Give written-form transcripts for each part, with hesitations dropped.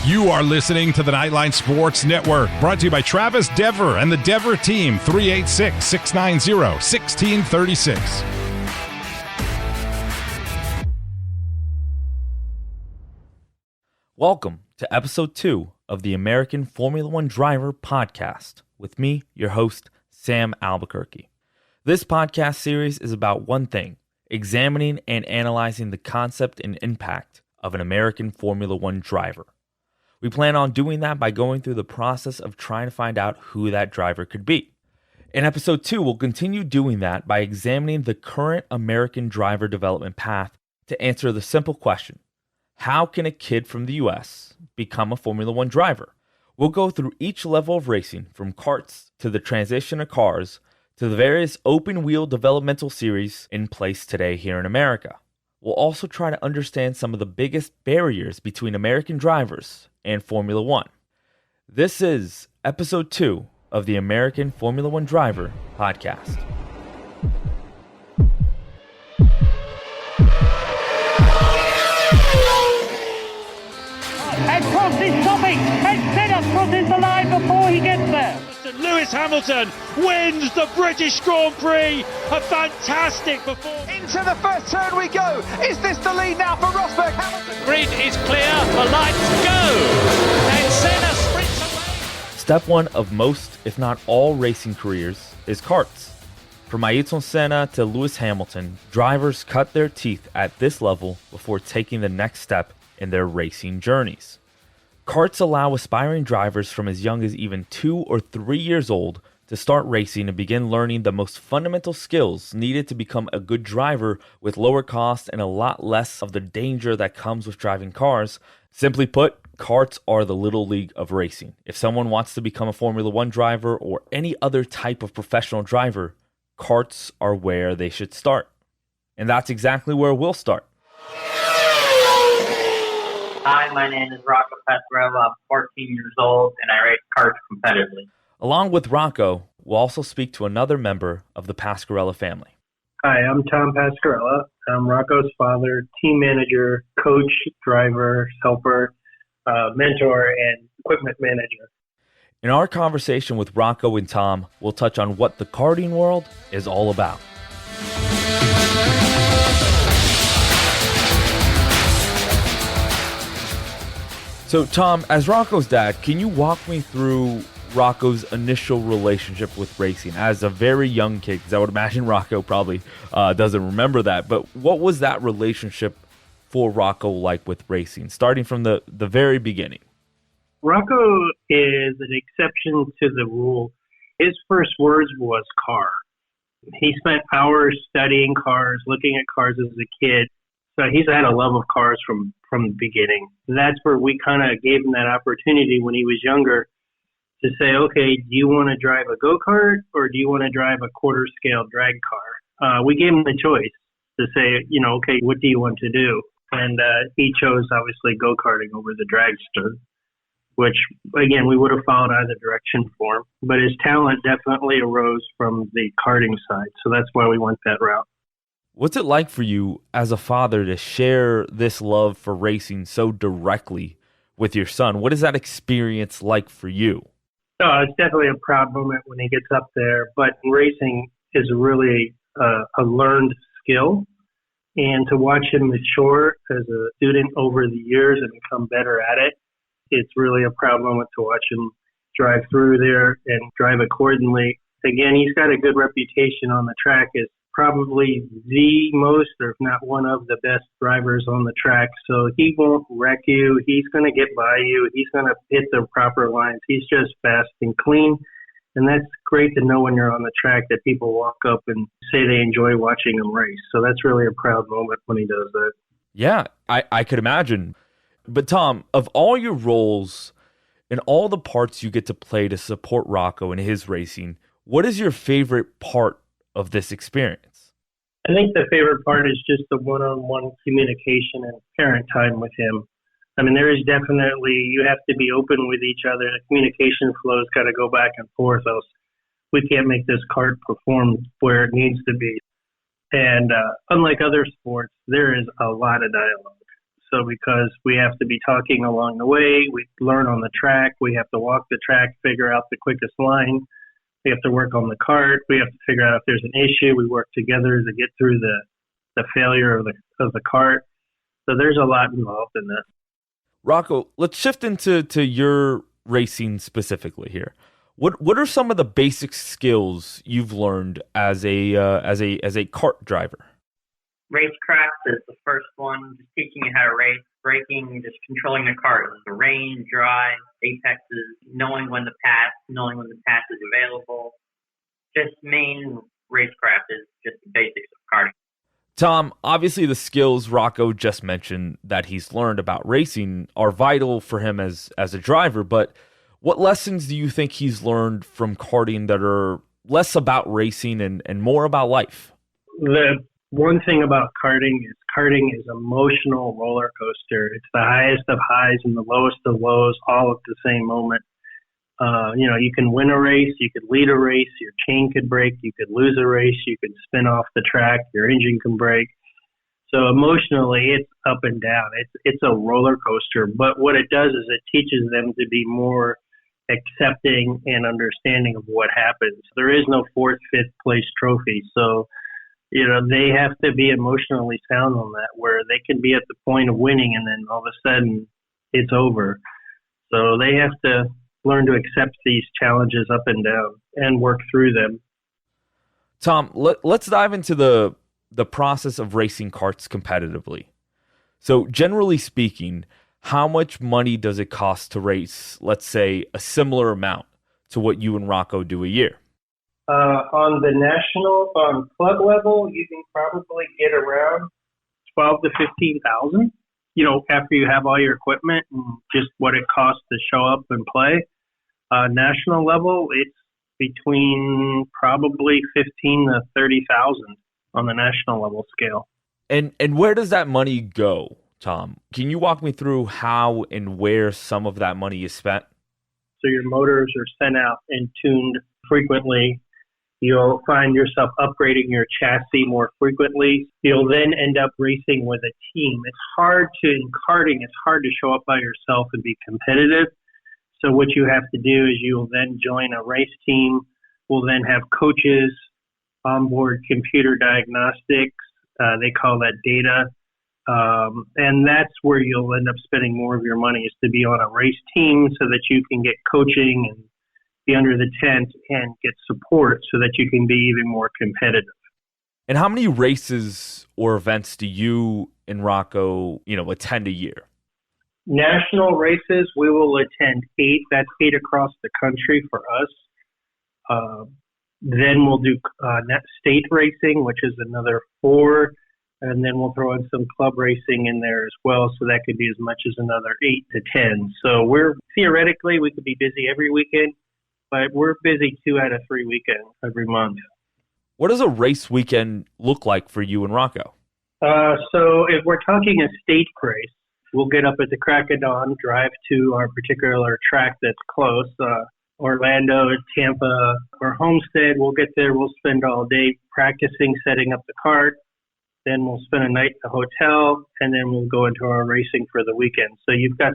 You are listening to the Knightline Sports Network, brought to you by Travis Dever and the Dever team, 386-690-1636. Welcome to episode 2 of the American Formula One Driver podcast with me, your host, Sam Albuquerque. This podcast series is about one thing: examining and analyzing the concept and impact of an American Formula One driver. We plan on doing that by going through the process of trying to find out who that driver could be. In episode 2, we'll continue doing that by examining the current American driver development path to answer the simple question: how can a kid from the U.S. become a Formula One driver? We'll go through each level of racing, from karts to the transition of cars to the various open-wheel developmental series in place today here in America. We'll also try to understand some of the biggest barriers between American drivers and Formula One. This is episode 2 of the American Formula One Driver podcast. And Cross is stopping, and Senna crosses the line before he gets there. Lewis Hamilton wins the British Grand Prix. A fantastic performance. Into the first turn we go. Is this the lead now for Rosberg? Hamilton. Grid is clear. The lights go. And Senna sprints away. Step 1 of most, if not all, racing careers is karts. From Ayrton Senna to Lewis Hamilton, drivers cut their teeth at this level before taking the next step in their racing journeys. Karts allow aspiring drivers from as young as even 2 or 3 years old to start racing and begin learning the most fundamental skills needed to become a good driver with lower costs and a lot less of the danger that comes with driving cars. Simply put, karts are the little league of racing. If someone wants to become a Formula One driver or any other type of professional driver, karts are where they should start. And that's exactly where we'll start. Hi, my name is Rocco Pasqurella. I'm 14 years old, and I race karts competitively. Along with Rocco, we'll also speak to another member of the Pasqurella family. Hi, I'm Tom Pasqurella. I'm Rocco's father, team manager, coach, driver, helper, mentor, and equipment manager. In our conversation with Rocco and Tom, we'll touch on what the karting world is all about. So, Tom, as Rocco's dad, can you walk me through Rocco's initial relationship with racing as a very young kid? Because I would imagine Rocco probably doesn't remember that. But what was that relationship for Rocco like with racing, starting from the very beginning? Rocco is an exception to the rule. His first words was car. He spent hours studying cars, looking at cars as a kid. So he's had a love of cars from the beginning. That's where we kind of gave him that opportunity when he was younger to say, okay, do you want to drive a go-kart or do you want to drive a quarter-scale drag car? We gave him the choice to say, okay, what do you want to do? And he chose, obviously, go-karting over the dragster, which, again, we would have followed either direction for him. But his talent definitely arose from the karting side, so that's why we went that route. What's it like for you as a father to share this love for racing so directly with your son? What is that experience like for you? Oh, it's definitely a proud moment when he gets up there, but racing is really a learned skill. And to watch him mature as a student over the years and become better at it, it's really a proud moment to watch him drive through there and drive accordingly. Again, he's got a good reputation on the track as probably the most, or if not one of the best drivers on the track. So he won't wreck you. He's going to get by you. He's going to hit the proper lines. He's just fast and clean. And that's great to know when you're on the track that people walk up and say they enjoy watching him race. So that's really a proud moment when he does that. Yeah, I could imagine. But Tom, of all your roles and all the parts you get to play to support Rocco in his racing, what is your favorite part of this experience? I think the favorite part is just the one-on-one communication and parent time with him. I mean, there is definitely, you have to be open with each other. The communication flows got to go back and forth, else we can't make this kart perform where it needs to be. And unlike other sports, there is a lot of dialogue. So because we have to be talking along the way, we learn on the track, we have to walk the track, figure out the quickest line. We have to work on the kart. We have to figure out if there's an issue. We work together to get through the failure of the kart. So there's a lot involved in this. Rocco, let's shift into your racing specifically here. What are some of the basic skills you've learned as a kart driver? Racecraft is the first one, just teaching you how to race. Braking, just controlling the kart. The rain, dry, apexes, knowing when to pass, knowing when the pass is available. Just main racecraft is just the basics of karting. Tom, obviously the skills Rocco just mentioned that he's learned about racing are vital for him as a driver, but what lessons do you think he's learned from karting that are less about racing and more about life? The one thing about karting is emotional roller coaster. It's the highest of highs and the lowest of lows all at the same moment. You can win a race, you could lead a race, your chain could break, you could lose a race, you could spin off the track, your engine can break. So emotionally, it's up and down. It's a roller coaster. But what it does is it teaches them to be more accepting and understanding of what happens. There is no fourth, fifth place trophy. So, they have to be emotionally sound on that, where they can be at the point of winning and then all of a sudden it's over. So they have to learn to accept these challenges up and down and work through them. Tom, let's dive into the process of racing karts competitively. So generally speaking, how much money does it cost to race, let's say, a similar amount to what you and Rocco do a year? On the national, club level, you can probably get around 12 to 15,000. After you have all your equipment and just what it costs to show up and play. National level, it's between probably 15 to 30,000 on the national level scale. And where does that money go, Tom? Can you walk me through how and where some of that money is spent? So your motors are sent out and tuned frequently. You'll find yourself upgrading your chassis more frequently. You'll then end up racing with a team. In karting, it's hard to show up by yourself and be competitive. So what you have to do is you'll then join a race team. We'll then have coaches, onboard computer diagnostics. They call that data. And that's where you'll end up spending more of your money, is to be on a race team so that you can get coaching and be under the tent and get support so that you can be even more competitive. And how many races or events do you and Rocco, attend a year? National races, we will attend 8. That's 8 across the country for us. Then we'll do state racing, which is another 4. And then we'll throw in some club racing in there as well. So that could be as much as another 8 to 10. So we could be busy every weekend, but we're busy 2 out of 3 weekends every month. What does a race weekend look like for you and Rocco? So if we're talking a state race, we'll get up at the crack of dawn, drive to our particular track that's close, Orlando, Tampa, or Homestead. We'll get there. We'll spend all day practicing, setting up the kart. Then we'll spend a night at the hotel, and then we'll go into our racing for the weekend. So you've got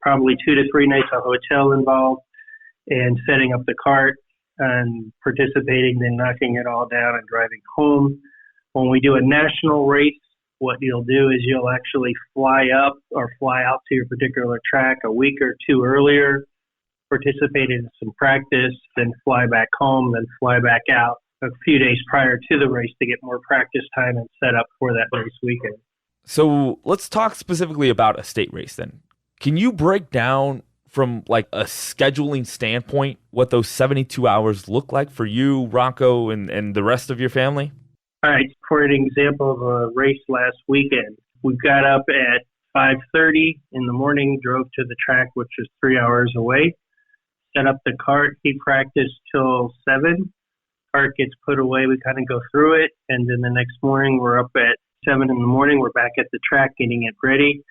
probably 2 to 3 nights of hotel involved and setting up the kart and participating, then knocking it all down and driving home. When we do a national race, what you'll do is you'll actually fly up or fly out to your particular track a week or 2 earlier, participate in some practice, then fly back home, then fly back out a few days prior to the race to get more practice time and set up for that race weekend. So let's talk specifically about a state race then. Can you break down from like a scheduling standpoint what those 72 hours look like for you, Rocco, and the rest of your family? All right. For an example of a race last weekend, we got up at 5:30 in the morning, drove to the track, which is 3 hours away, set up the kart. He practiced till 7. Kart gets put away. We kind of go through it. And then the next morning, we're up at 7 in the morning. We're back at the track getting it ready.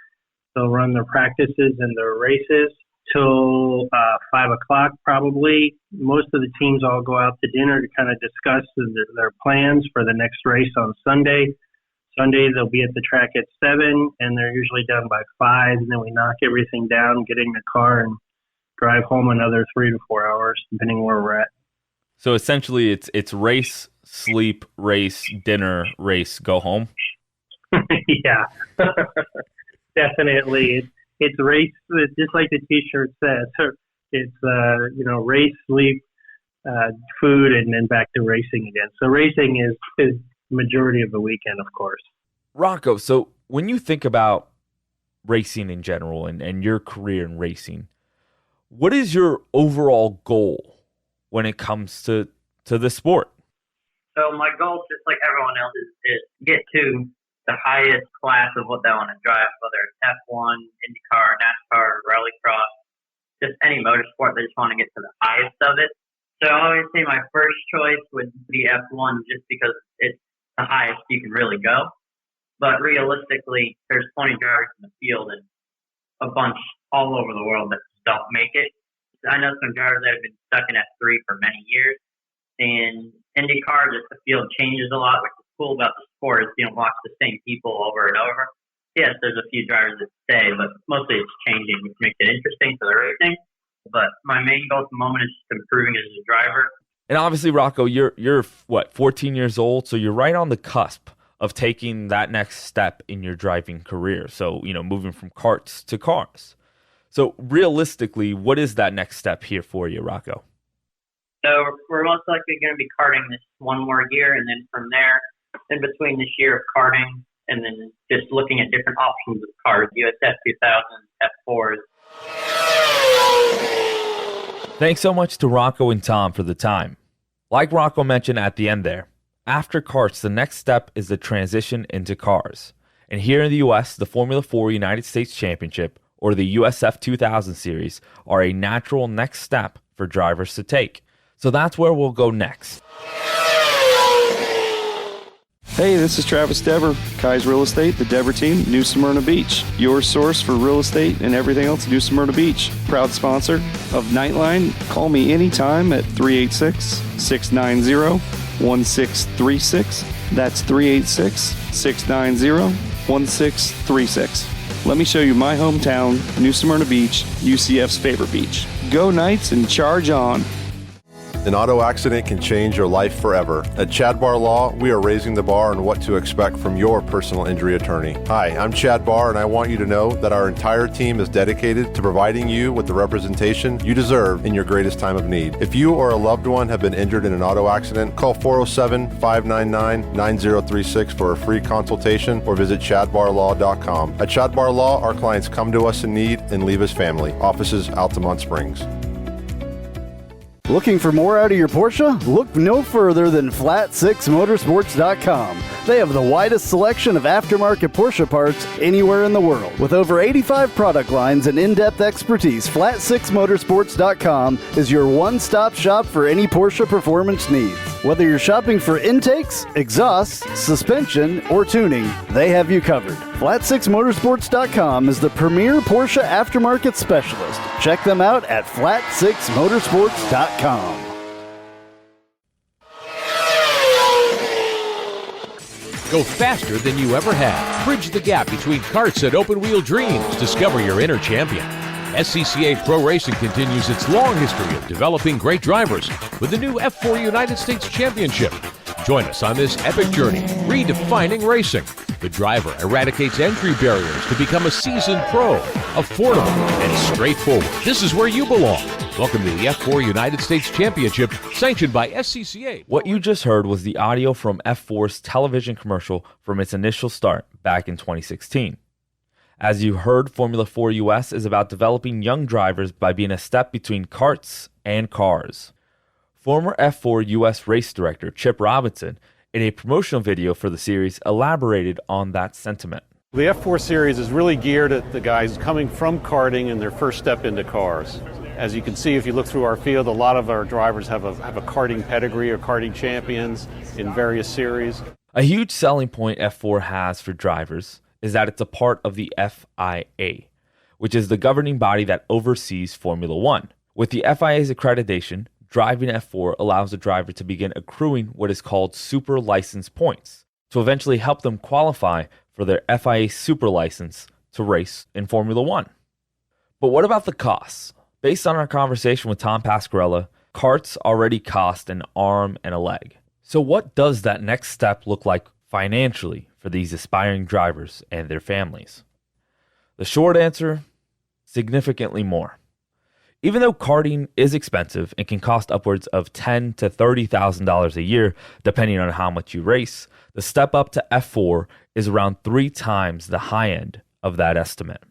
They'll run their practices and their races till 5 o'clock probably. Most of the teams all go out to dinner to kind of discuss their plans for the next race on Sunday. Sunday they'll be at the track at 7, and they're usually done by 5, and then we knock everything down, get in the car, and drive home another 3 to 4 hours, depending where we're at. So essentially, it's race, sleep, race, dinner, race, go home. Yeah, definitely. It's race, just like the T-shirt says. It's race, sleep, food, and then back to racing again. So racing is the majority of the weekend, of course. Rocco, so when you think about racing in general and your career in racing, what is your overall goal when it comes to the sport? So my goal, just like everyone else, is get to the highest class of what they want to drive, whether it's F1, IndyCar, NASCAR, rallycross, just any motorsport. They just want to get to the highest of it. So I always say my first choice would be F1 just because it's the highest you can really go. But realistically, there's 20 drivers in the field and a bunch all over the world that don't make it. I know some drivers that have been stuck in F3 for many years. And IndyCar, just the field changes a lot, which is cool about the sport is you don't watch the same people over and over. Yes, there's a few drivers that stay, but mostly it's changing, which makes it interesting for the racing. But my main goal at the moment is just improving as a driver. And obviously, Rocco, you're 14 years old, so you're right on the cusp of taking that next step in your driving career. So, moving from karts to cars. So realistically, what is that next step here for you, Rocco? So we're most likely going to be karting this one more year, and then from there, in between this year of karting, and then just looking at different options of cars, USF 2000, F4s. Thanks so much to Rocco and Tom for the time. Like Rocco mentioned at the end there, after karts, the next step is the transition into cars. And here in the U.S., the Formula 4 United States Championship, or the USF 2000 series, are a natural next step for drivers to take. So that's where we'll go next. Hey, this is Travis Dever, Kai's Real Estate, the Dever team, New Smyrna Beach. Your source for real estate and everything else, New Smyrna Beach. Proud sponsor of Knightline. Call me anytime at 386-690-1636. That's 386-690-1636. Let me show you my hometown, New Smyrna Beach, UCF's favorite beach. Go Knights and charge on. An auto accident can change your life forever. At Chad Barr Law, we are raising the bar on what to expect from your personal injury attorney. Hi, I'm Chad Barr, and I want you to know that our entire team is dedicated to providing you with the representation you deserve in your greatest time of need. If you or a loved one have been injured in an auto accident, call 407-599-9036 for a free consultation or visit chadbarlaw.com. At Chad Barr Law, our clients come to us in need and leave as family. Offices, Altamont Springs. Looking for more out of your Porsche? Look no further than Flat6Motorsports.com. They have the widest selection of aftermarket Porsche parts anywhere in the world. With over 85 product lines and in-depth expertise, Flat6Motorsports.com is your one-stop shop for any Porsche performance needs. Whether you're shopping for intakes, exhausts, suspension, or tuning, they have you covered. Flat6Motorsports.com is the premier Porsche aftermarket specialist. Check them out at Flat6Motorsports.com. Go faster than you ever have. Bridge the gap between karts and open-wheel dreams. Discover your inner champion. SCCA Pro Racing continues its long history of developing great drivers with the new F4 United States Championship. Join us on this epic journey, redefining racing. The driver eradicates entry barriers to become a seasoned pro, affordable and straightforward. This is where you belong. Welcome to the F4 United States Championship, sanctioned by SCCA. What you just heard was the audio from F4's television commercial from its initial start back in 2016. As you heard, Formula 4 U.S. is about developing young drivers by being a step between karts and cars. Former F4 U.S. race director Chip Robinson, in a promotional video for the series, elaborated on that sentiment. The F4 series is really geared at the guys coming from karting and their first step into cars. As you can see, if you look through our field, a lot of our drivers have a karting pedigree or karting champions in various series. A huge selling point F4 has for drivers is that it's a part of the FIA, which is the governing body that oversees Formula 1. With the FIA's accreditation, driving F4 allows a driver to begin accruing what is called super license points. to eventually help them qualify for their FIA Super license to race in Formula One. But what about the costs? Based on our conversation with Tom Pasqurella, karts already cost an arm and a leg. So what does that next step look like financially for these aspiring drivers and their families? The short answer, significantly more. Even though karting is expensive and can cost upwards of $10,000 to $30,000 a year, depending on how much you race, the step up to F4 is around 3 times the high end of that estimate.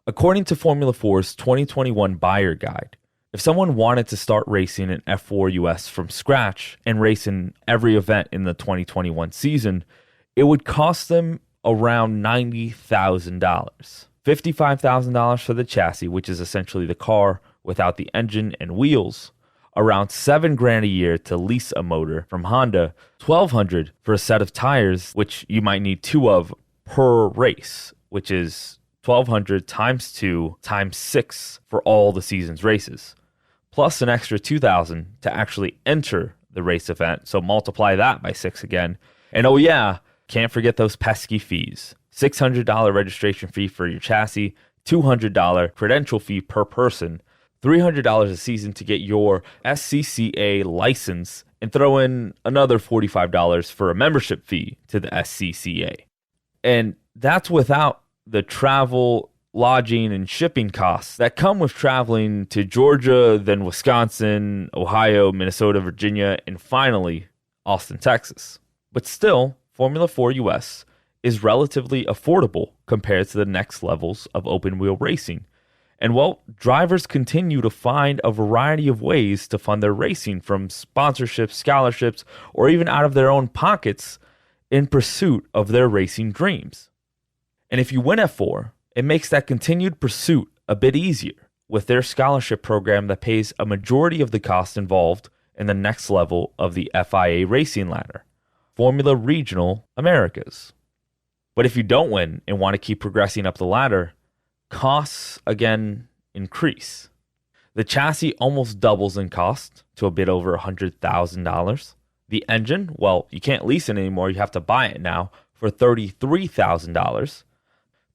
According to Formula 4's 2021 buyer guide, if someone wanted to start racing in F4 U.S. from scratch and race in every event in the 2021 season, it would cost them around $90,000. $55,000 for the chassis, which is essentially the car without the engine and wheels, around $7,000 a year to lease a motor from Honda, $1,200 for a set of tires, which you might need 2 of per race, which is $1,200 times 2 times 6 for all the season's races, plus an extra $2,000 to actually enter the race event, so multiply that by 6 again. And oh yeah, can't forget those pesky fees. $600 registration fee for your chassis, $200 credential fee per person, $300 a season to get your SCCA license, and throw in another $45 for a membership fee to the SCCA. And that's without the travel, lodging, and shipping costs that come with traveling to Georgia, then Wisconsin, Ohio, Minnesota, Virginia, and finally, Austin, Texas. But still, Formula 4 U.S. is relatively affordable compared to the next levels of open-wheel racing. And well, drivers continue to find a variety of ways to fund their racing, from sponsorships, scholarships, or even out of their own pockets in pursuit of their racing dreams. And if you win F4, it makes that continued pursuit a bit easier with their scholarship program that pays a majority of the cost involved in the next level of the FIA racing ladder, Formula Regional Americas. But if you don't win and want to keep progressing up the ladder, costs again increase. The chassis almost doubles in cost to a bit over $100,000. The engine, well, you can't lease it anymore, you have to buy it now for $33,000.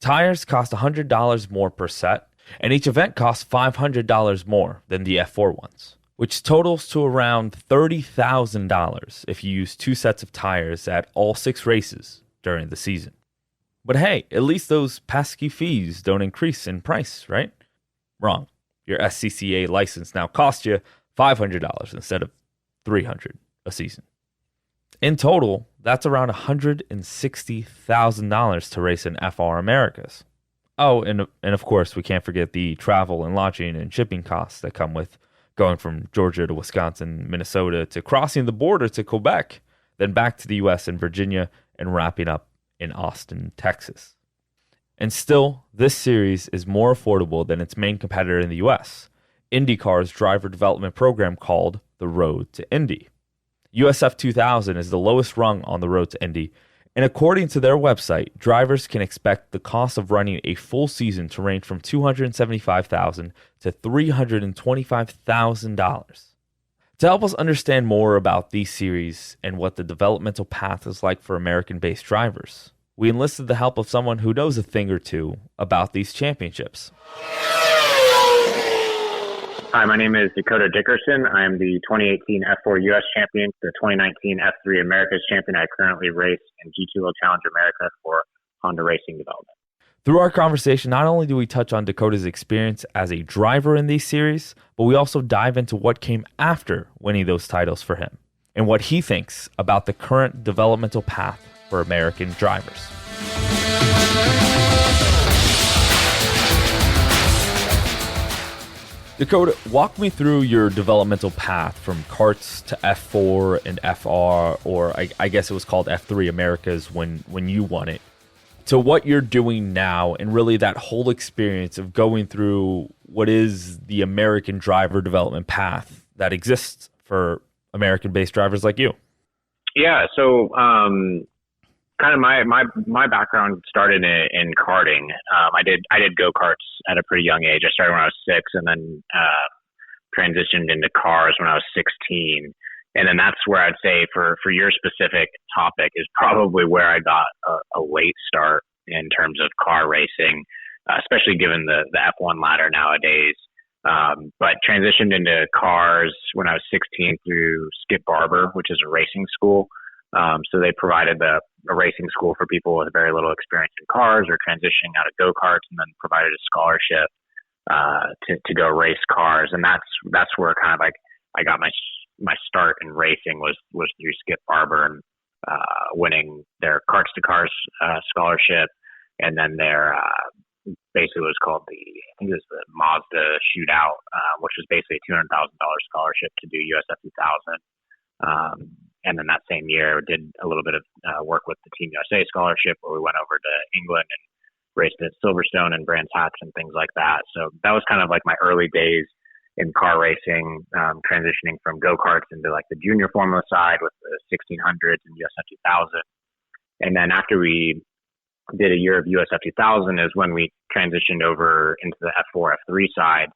Tires cost $100 more per set, and each event costs $500 more than the F4 ones, which totals to around $30,000 if you use 2 sets of tires at all 6 races during the season. But hey, at least those pesky fees don't increase in price, right? Wrong. Your SCCA license now costs you $500 instead of $300 a season. In total, that's around $160,000 to race in FR Americas. Oh, and of course, we can't forget the travel and lodging and shipping costs that come with going from Georgia to Wisconsin, Minnesota, to crossing the border to Quebec, then back to the U.S. and Virginia, and wrapping up in Austin, Texas. And still, this series is more affordable than its main competitor in the U.S., IndyCar's driver development program called the Road to Indy. USF 2000 is the lowest rung on the road to Indy, and according to their website, drivers can expect the cost of running a full season to range from $275,000 to $325,000. To help us understand more about these series and what the developmental path is like for American-based drivers, we enlisted the help of someone who knows a thing or two about these championships. Hi, my name is Dakota Dickerson. I am the 2018 F4 U.S. champion, the 2019 F3 Americas champion. I currently race in GT World Challenge America for Honda Racing Development. Through our conversation, not only do we touch on Dakota's experience as a driver in these series, but we also dive into what came after winning those titles for him and what he thinks about the current developmental path for American drivers. Dakota, walk me through your developmental path from karts to F4 and FR, or I guess it was called F3 Americas when you won it, to what you're doing now, and really that whole experience of going through what is the American driver development path that exists for American-based drivers like you. Yeah, so kind of my background started in karting. I did go-karts at a pretty young age. I started when I was 6 and then transitioned into cars when I was 16. And then that's where I'd say for your specific topic is probably where I got a late start in terms of car racing, especially given the F1 ladder nowadays. But transitioned into cars when I was 16 through Skip Barber, which is a racing school. So they provided a racing school for people with very little experience in cars or transitioning out of go-karts, and then provided a scholarship to go race cars. And that's where kind of like I got my start in racing was through Skip Barber and winning their Karts to Cars scholarship, and then their basically was called I think it was the Mazda Shootout, which was basically a $200,000 scholarship to do USF 2000. And then that same year did a little bit of work with the Team USA scholarship, where we went over to England and raced at Silverstone and Brands Hatch and things like that. So that was kind of like my early days in car racing, transitioning from go-karts into like the junior formula side with the 1600s and USF 2000. And then after we did a year of USF 2000 is when we transitioned over into the F4, F3 side.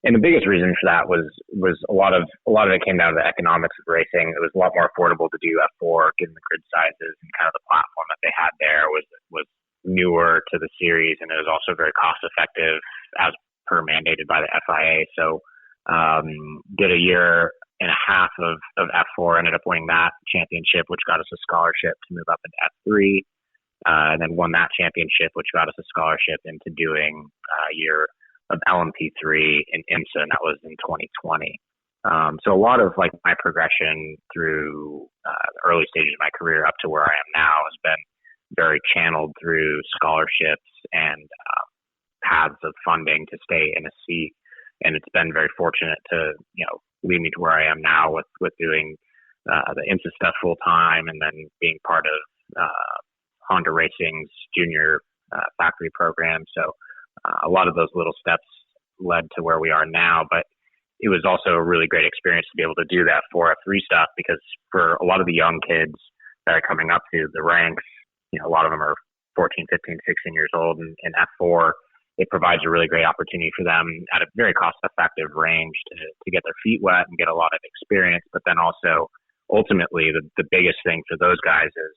And the biggest reason for that was a lot of it came down to the economics of racing. It was a lot more affordable to do F4, given the grid sizes and kind of the platform that they had there was newer to the series, and it was also very cost effective as per mandated by the FIA. So did a year and a half of F4, ended up winning that championship, which got us a scholarship to move up into F3, and then won that championship, which got us a scholarship into doing a year of LMP3 in IMSA, and that was in 2020. So a lot of like my progression through the early stages of my career up to where I am now has been very channeled through scholarships and paths of funding to stay in a seat. And it's been very fortunate to, lead me to where I am now with doing the IMSA stuff full time, and then being part of Honda Racing's junior factory program. So a lot of those little steps led to where we are now, but it was also a really great experience to be able to do that F4, F3 stuff, because for a lot of the young kids that are coming up through the ranks, a lot of them are 14, 15, 16 years old in F4. It provides a really great opportunity for them at a very cost-effective range to get their feet wet and get a lot of experience. But then also, ultimately, the biggest thing for those guys is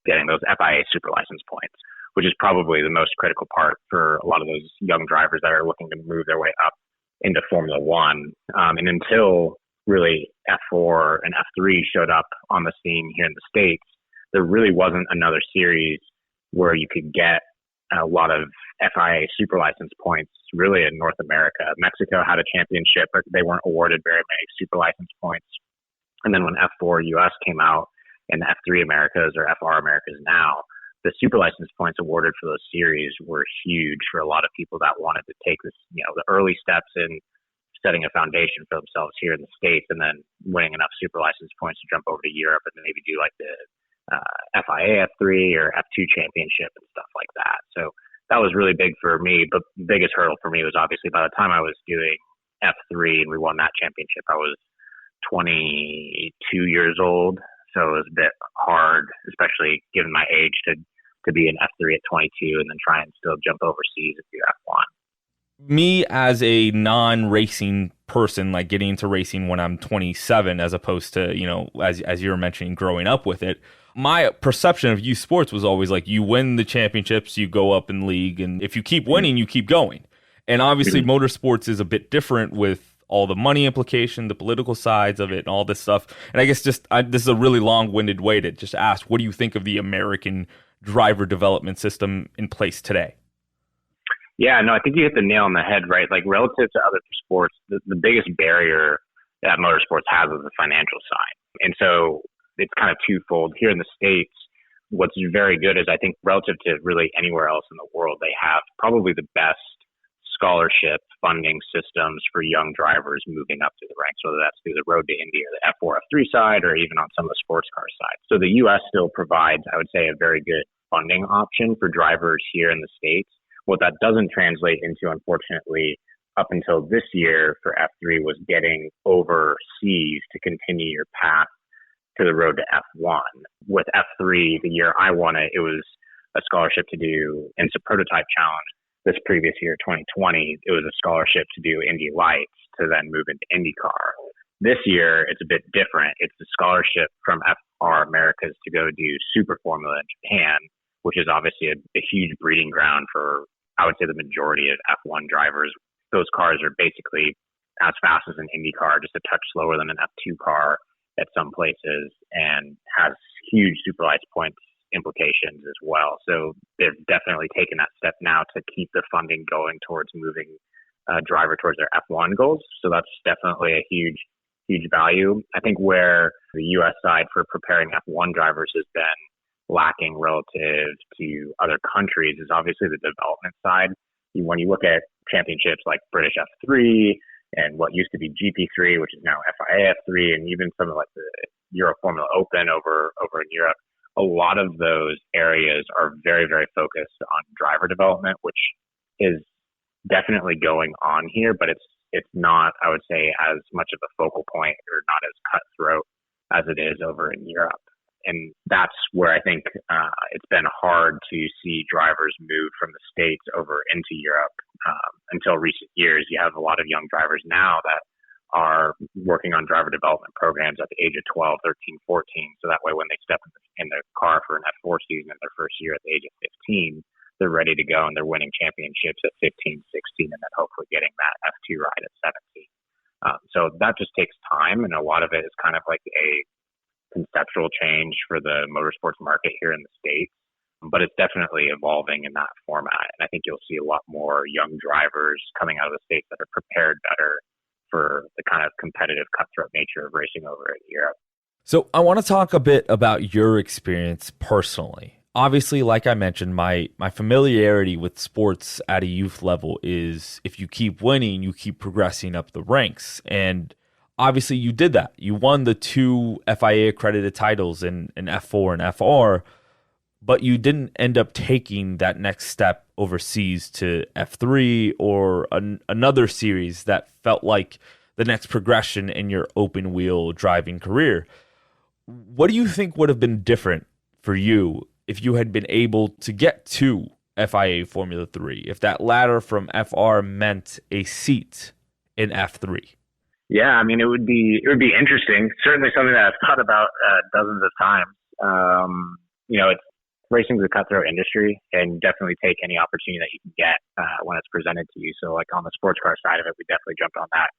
getting those FIA super license points, which is probably the most critical part for a lot of those young drivers that are looking to move their way up into Formula One. And until really F4 and F3 showed up on the scene here in the States, there really wasn't another series where you could get a lot of FIA super license points really in North America. Mexico had a championship, but they weren't awarded very many super license points. And then when F4 U.S. came out and the F3 Americas, or FR Americas now, the super license points awarded for those series were huge for a lot of people that wanted to take this, the early steps in setting a foundation for themselves here in the States, and then winning enough super license points to jump over to Europe and then maybe do like the FIA F3 or F2 championship and stuff like that. So that was really big for me. But the biggest hurdle for me was obviously by the time I was doing F3 and we won that championship, I was 22 years old. So it was a bit hard, especially given my age, to be in F3 at 22 and then try and still jump overseas and do F1. Me as a non-racing person, like getting into racing when I'm 27, as opposed to, as you were mentioning, growing up with it, my perception of youth sports was always like, you win the championships, you go up in league, and if you keep winning, you keep going. And obviously motorsports is a bit different with all the money implication, the political sides of it, and all this stuff. And I guess this is a really long-winded way to just ask, what do you think of the American driver development system in place today? Yeah, no, I think you hit the nail on the head, right? Like relative to other sports, the biggest barrier that motorsports has is the financial side. And so it's kind of twofold. Here in the States, what's very good is I think relative to really anywhere else in the world, they have probably the best scholarship funding systems for young drivers moving up through the ranks, whether that's through the Road to Indy or the F4, F3 side, or even on some of the sports car side. So the U.S. still provides, I would say, a very good funding option for drivers here in the States. What that doesn't translate into, unfortunately, up until this year for F3 was getting overseas to continue your path to the road to F1. With F3, the year I won it, it was a scholarship to do IMSA Prototype Challenge. This previous year, 2020, it was a scholarship to do Indy Lights to then move into IndyCar. This year, it's a bit different. It's a scholarship from F4 Americas to go do Super Formula in Japan, which is obviously a huge breeding ground for, I would say, the majority of F1 drivers. Those cars are basically as fast as an Indy car, just a touch slower than an F2 car at some places, and has huge super license points implications as well. So they've definitely taken that step now to keep the funding going towards moving a driver towards their F1 goals. So that's definitely a huge value. I think where the U.S. side for preparing F1 drivers has been lacking relative to other countries is obviously the development side. When you look at championships like British F3 and what used to be GP3, which is now FIA F3, and even some of like the Euro Formula Open over in Europe, a lot of those areas are very, very focused on driver development, which is definitely going on here, but it's not, I would say, as much of a focal point or not as cutthroat as it is over in Europe. And that's where I think it's been hard to see drivers move from the States over into Europe. Until recent years, you have a lot of young drivers now that are working on driver development programs at the age of 12, 13, 14. So that way when they step in the car for an F4 season in their first year at the age of 15, they're ready to go and they're winning championships at 15, 16, and then hopefully getting that F2 ride at 17. So that just takes time, and a lot of it is kind of like a conceptual change for the motorsports market here in the States, but it's definitely evolving in that format. And I think you'll see a lot more young drivers coming out of the States that are prepared better for the kind of competitive cutthroat nature of racing over in Europe. So I want to talk a bit about your experience personally. Obviously, like I mentioned, my familiarity with sports at a youth level is if you keep winning, you keep progressing up the ranks. And obviously you did that. You won the 2 FIA accredited titles in F4 and FR, but you didn't end up taking that next step overseas to F3 or another series that felt like the next progression in your open wheel driving career. What do you think would have been different for you if you had been able to get to FIA Formula 3, if that ladder from FR meant a seat in F3? Yeah, I mean, it would be interesting. Certainly something that I've thought about dozens of times. It's racing's a cutthroat industry, and definitely take any opportunity that you can get when it's presented to you. So, like on the sports car side of it, we definitely jumped on that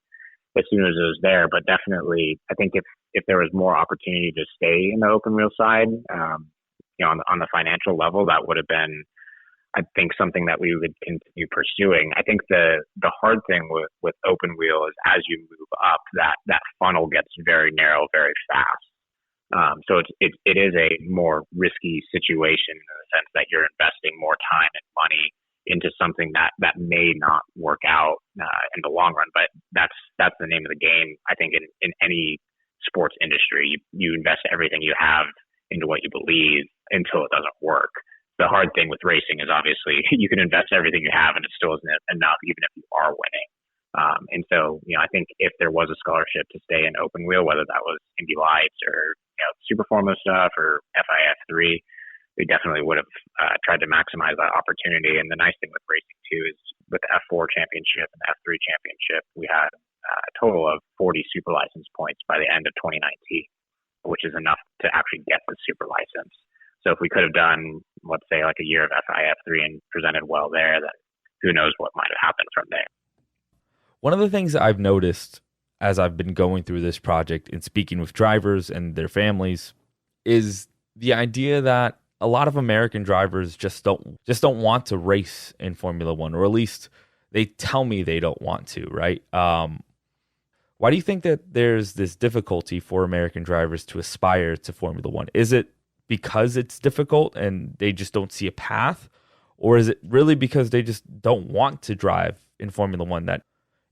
as soon as it was there. But definitely, I think if there was more opportunity to stay in the open wheel side, on the financial level, that would have been, I think, something that we would continue pursuing. I think the hard thing with open wheel is as you move up, that funnel gets very narrow very fast. So it is a more risky situation in the sense that you're investing more time and money into something that may not work out in the long run. But that's the name of the game. I think in any sports industry, you invest everything you have into what you believe until it doesn't work. The hard thing with racing is obviously you can invest everything you have and it still isn't enough, even if you are winning. And so, I think if there was a scholarship to stay in open wheel, whether that was Indy Lights or Super Formula stuff or FIA F3, we definitely would have tried to maximize that opportunity. And the nice thing with racing too is with the F4 championship and the F3 championship, we had a total of 40 super license points by the end of 2019, which is enough to actually get the super license. So if we could have done, let's say, like a year of FIA F3 and presented well there, then who knows what might have happened from there. One of the things that I've noticed as I've been going through this project and speaking with drivers and their families is the idea that a lot of American drivers just don't want to race in Formula One, or at least they tell me they don't want to, right? Why do you think that there's this difficulty for American drivers to aspire to Formula One? Is it because it's difficult and they just don't see a path? Or is it really because they just don't want to drive in Formula One, that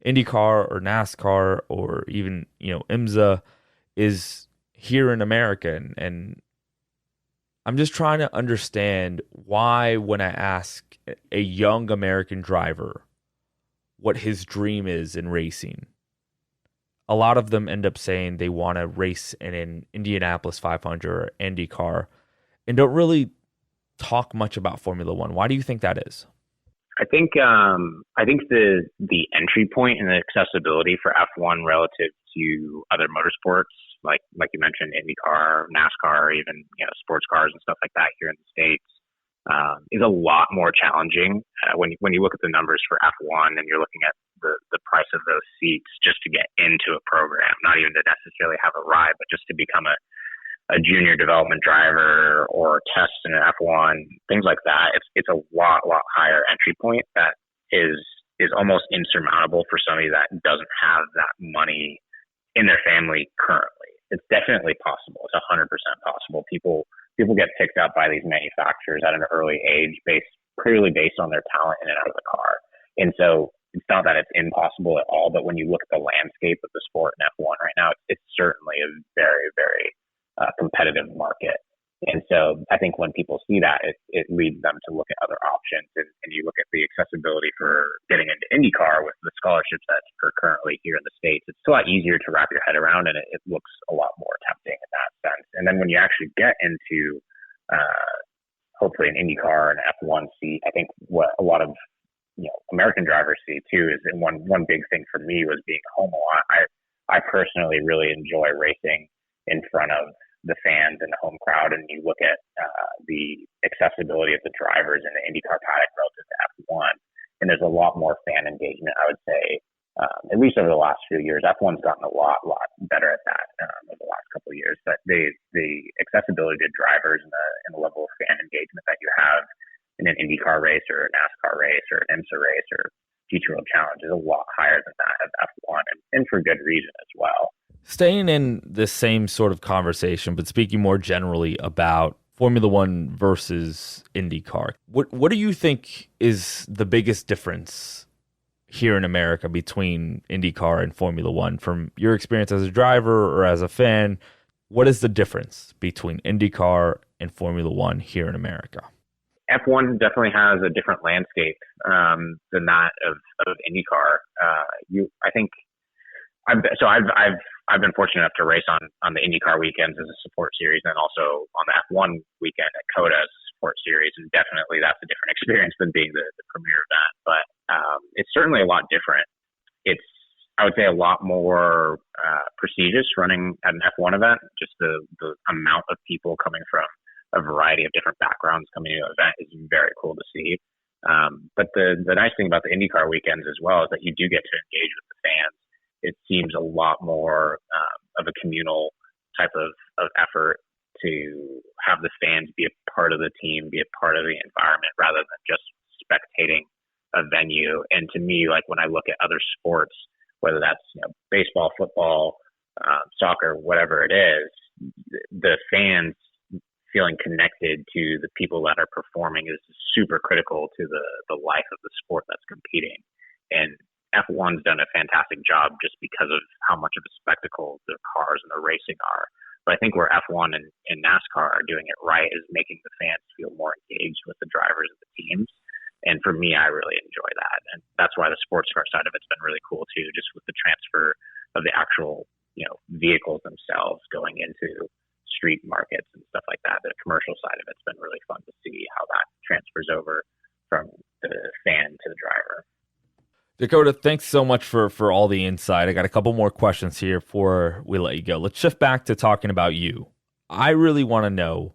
IndyCar or NASCAR or even, IMSA is here in America? And I'm just trying to understand why, when I ask a young American driver what his dream is in racing, a lot of them end up saying they want to race in an Indianapolis 500 or IndyCar and don't really talk much about Formula One. Why do you think that is? I think the entry point and the accessibility for F1 relative to other motorsports, like you mentioned, IndyCar, NASCAR, even sports cars and stuff like that here in the States, is a lot more challenging when you look at the numbers for F1 and you're looking at the price of those seats just to get into a program, not even to necessarily have a ride, but just to become a junior development driver or test in an F1, things like that. It's a lot higher entry point that is almost insurmountable for somebody that doesn't have that money in their family currently. It's definitely possible. It's 100% possible. People get picked up by these manufacturers at an early age purely based on their talent in and out of the car. And so it's not that it's impossible at all, but when you look at the landscape of the sport in F1 right now, it's certainly a very, very competitive market. And so I think when people see that, it leads them to look at other options. And you look at the accessibility for getting into IndyCar with the scholarships that are currently here in the States. It's a lot easier to wrap your head around, and it looks a lot more tempting in that sense. And then when you actually get into hopefully an IndyCar and F1 seat, I think what a lot of American drivers see too is, and one big thing for me was being home a lot. I personally really enjoy racing in front of the fans and the home crowd, and you look at the accessibility of the drivers in the IndyCar paddock relative to F1, and there's a lot more fan engagement, I would say, at least over the last few years. F1's gotten a lot better at that over the last couple of years, but the accessibility to drivers and the level of fan engagement that you have in an IndyCar race or a NASCAR race or an IMSA race or GT World Challenge is a lot higher than that of F1, and for good reason as well. Staying in the same sort of conversation, but speaking more generally about Formula One versus IndyCar, what do you think is the biggest difference here in America between IndyCar and Formula One? From your experience as a driver or as a fan, what is the difference between IndyCar and Formula One here in America? F1 definitely has a different landscape than that of IndyCar. I think I've been fortunate enough to race on the IndyCar weekends as a support series, and also on the F1 weekend at COTA as a support series, and definitely that's a different experience than being the premier event. But it's certainly a lot different. It's, I would say, a lot more prestigious running at an F1 event. Just the amount of people coming from a variety of different backgrounds coming to the event is very cool to see. But the nice thing about the IndyCar weekends as well is that you do get to engage with the fans. It seems a lot more of a communal type of effort to have the fans be a part of the team, be a part of the environment, rather than just spectating a venue. And to me, like when I look at other sports, whether that's baseball, football, soccer, whatever it is, the fans feeling connected to the people that are performing is super critical to the life of the sport that's competing. And F1's done a fantastic job just because of how much of a spectacle the cars and the racing are. But I think where F1 and NASCAR are doing it right is making the fans feel more engaged with the drivers and the teams. And for me, I really enjoy that. And that's why the sports car side of it's been really cool too, just with the transfer of the actual, vehicles themselves going into street markets and stuff like that. The commercial side of it's been really fun to see how that transfers over from the fan to the driver. Dakota, thanks so much for all the insight. I got a couple more questions here before we let you go. Let's shift back to talking about you. I really want to know,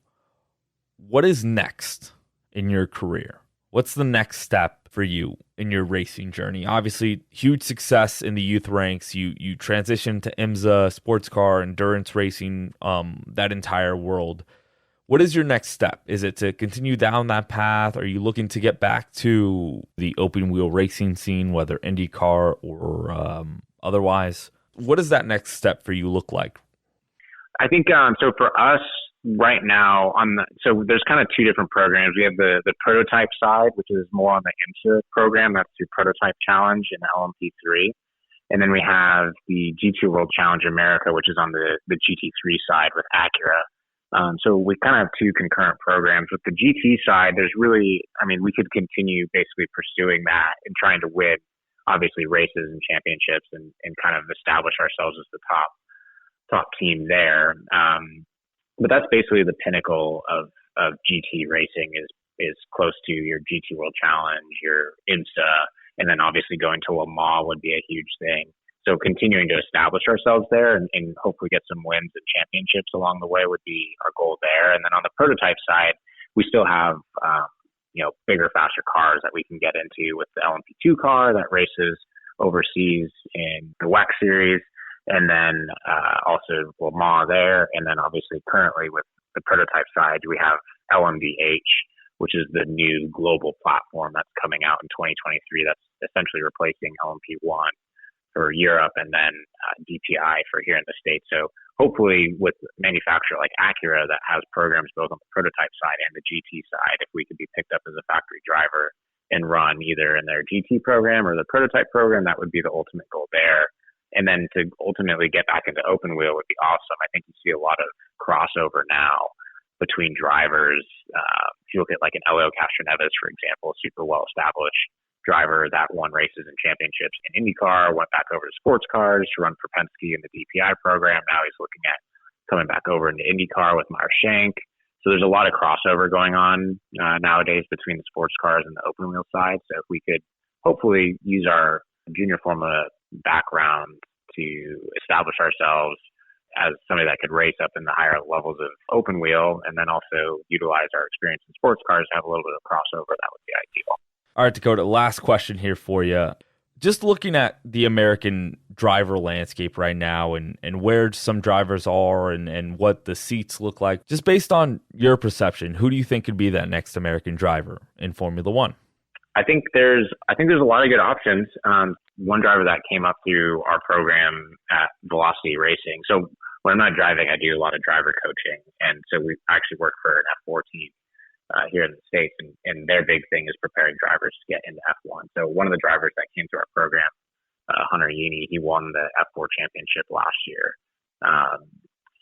what is next in your career? What's the next step for you in your racing journey? Obviously, huge success in the youth ranks. You transitioned to IMSA, sports car, endurance racing, that entire world. What is your next step? Is it to continue down that path? Are you looking to get back to the open wheel racing scene, whether IndyCar or otherwise? What does that next step for you look like? I think so for us right now, so there's kind of two different programs. We have the prototype side, which is more on the IMSA program. That's through Prototype Challenge and LMP3. And then we have the GT World Challenge America, which is on the GT3 side with Acura. So we kind of have two concurrent programs. With the GT side, there's really, we could continue basically pursuing that and trying to win, obviously, races and championships and kind of establish ourselves as the top team there. But that's basically the pinnacle of GT racing, is is close to your GT World Challenge, your IMSA, and then obviously going to Le Mans would be a huge thing. So continuing to establish ourselves there and hopefully get some wins and championships along the way would be our goal there. And then on the prototype side, we still have, bigger, faster cars that we can get into with the LMP2 car that races overseas in the WEC series. And then also Le Mans there. And then obviously currently with the prototype side, we have LMDH, which is the new global platform that's coming out in 2023 that's essentially replacing LMP1 for Europe and then DPI for here in the States. So hopefully with a manufacturer like Acura that has programs both on the prototype side and the GT side, if we could be picked up as a factory driver and run either in their GT program or the prototype program, that would be the ultimate goal there. And then to ultimately get back into open wheel would be awesome. I think you see a lot of crossover now between drivers. If you look at like an Elio Castroneves, for example, a super well-established driver that won races and championships in IndyCar, went back over to sports cars to run for Penske in the DPI program. Now he's looking at coming back over into IndyCar with Meyer Shank. So there's a lot of crossover going on nowadays between the sports cars and the open wheel side. So if we could hopefully use our junior Formula background to establish ourselves as somebody that could race up in the higher levels of open wheel and then also utilize our experience in sports cars to have a little bit of crossover, that would be ideal. All right, Dakota, last question here for you. Just looking at the American driver landscape right now and where some drivers are and what the seats look like, just based on your perception, who do you think could be that next American driver in Formula One? I think there's a lot of good options. One driver that came up through our program at Velocity Racing. So when I'm not driving, I do a lot of driver coaching. And so we actually work for an F4 team here in the States, and their big thing is preparing drivers to get into F1. So one of the drivers that came through our program, Hunter Yini, he won the F4 championship last year.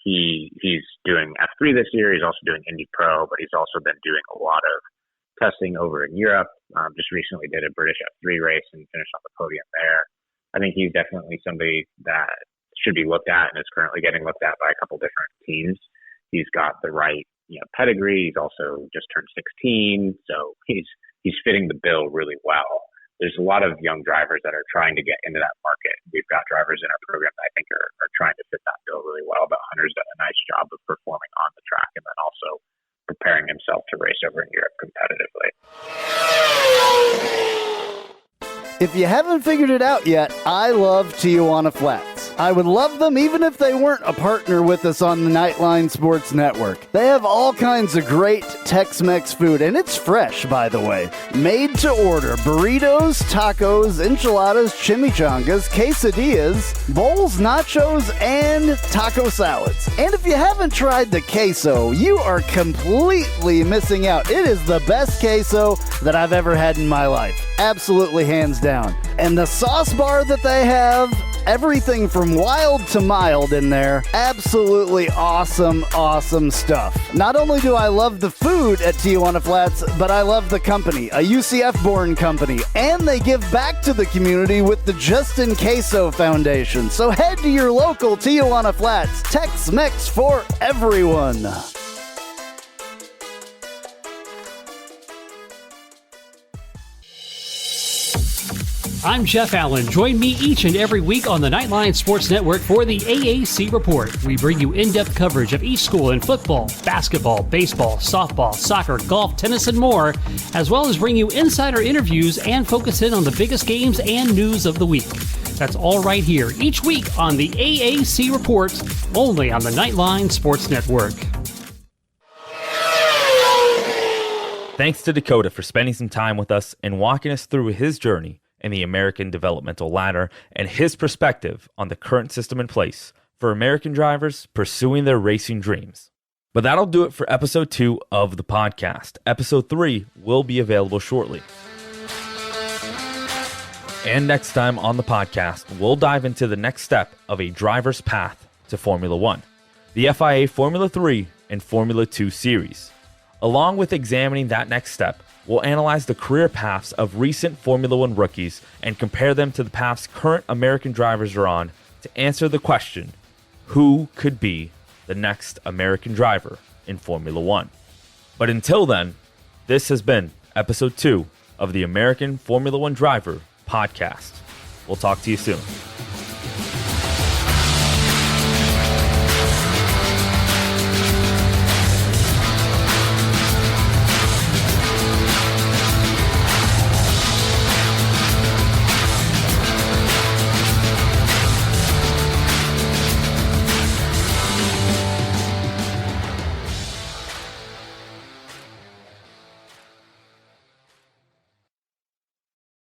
He's doing F3 this year. He's also doing Indy Pro, but he's also been doing a lot of testing over in Europe. Just recently did a British F3 race and finished on the podium there. I think he's definitely somebody that should be looked at and is currently getting looked at by a couple different teams. He's got the right pedigree. He's also just turned 16, so he's fitting the bill really well. There's a lot of young drivers that are trying to get into that market. We've got drivers in our program that I think are trying to fit that bill really well, but Hunter's done a nice job of performing on the track and then also preparing himself to race over in Europe competitively. If you haven't figured it out yet, I love Tijuana Flats. I would love them even if they weren't a partner with us on the Knightline Sports Network. They have all kinds of great Tex-Mex food, and it's fresh, by the way. Made to order burritos, tacos, enchiladas, chimichangas, quesadillas, bowls, nachos, and taco salads. And if you haven't tried the queso, you are completely missing out. It is the best queso that I've ever had in my life. Absolutely hands down. And the sauce bar that they have, everything from wild to mild in there. Absolutely awesome, awesome stuff. Not only do I love the food at Tijuana Flats, but I love the company, a UCF-born company. And they give back to the community with the Justin Queso Foundation. So head to your local Tijuana Flats. Tex-Mex for everyone. I'm Jeff Allen. Join me each and every week on the Knightline Sports Network for the AAC Report. We bring you in-depth coverage of each school in football, basketball, baseball, softball, soccer, golf, tennis, and more, as well as bring you insider interviews and focus in on the biggest games and news of the week. That's all right here each week on the AAC Report, only on the Knightline Sports Network. Thanks to Dakota for spending some time with us and walking us through his journey in the American developmental ladder and his perspective on the current system in place for American drivers pursuing their racing dreams. But that'll do it for episode 2 of the podcast. Episode 3 will be available shortly. And next time on the podcast, we'll dive into the next step of a driver's path to Formula One, the FIA Formula 3 and Formula 2 series. Along with examining that next step, we'll analyze the career paths of recent Formula One rookies and compare them to the paths current American drivers are on to answer the question, who could be the next American driver in Formula One? But until then, This has been episode 2 of the American Formula One Driver podcast. We'll talk to you soon.